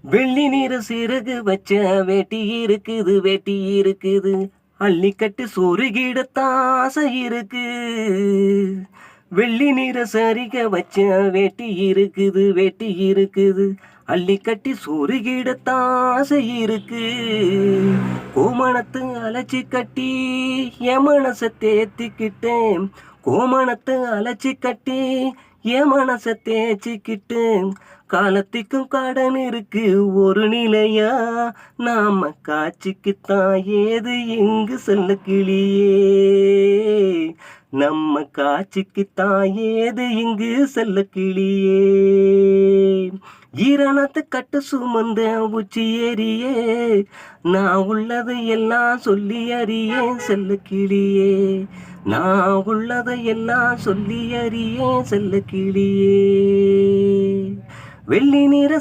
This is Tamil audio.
வெள்ளி நிற சிறகு வச்ச வேட்டி இருக்குது வேட்டி இருக்குது, அள்ளிக்கட்டு சொருகிடத்தான் ஆசை இருக்கு. வெள்ளி நிற சரிக வச்ச வேட்டி இருக்குது வேட்டி இருக்குது, அள்ளிக்கட்டி சொருகிடத்தான் ஆசை இருக்கு. கோமணத்து அலச்சி கட்டி என் மனசை தேத்திக்கிட்டேன், கோமணத்தை அலச்சி கட்டி என் மனசை தேய்ச்சிக்கிட்டேன். காலத்திற்கும் கடன் இருக்கு ஒரு நிலையா, நாம காட்சிக்குத்தான் ஏது எங்கு செல்ல கிளியே, நம்ம காட்சிக்குத்தான் ஏது இங்கு செல்ல கிளியே. ஈரணத்து கட்டு சுமந்த உச்சி ஏறியே, நான் உள்ளதை எல்லாம் சொல்லி அறியேன் செல்ல கிளியே, நான் உள்ளதை எல்லாம் சொல்லி அறியேன் செல்ல கிளியே. வெள்ளி நிற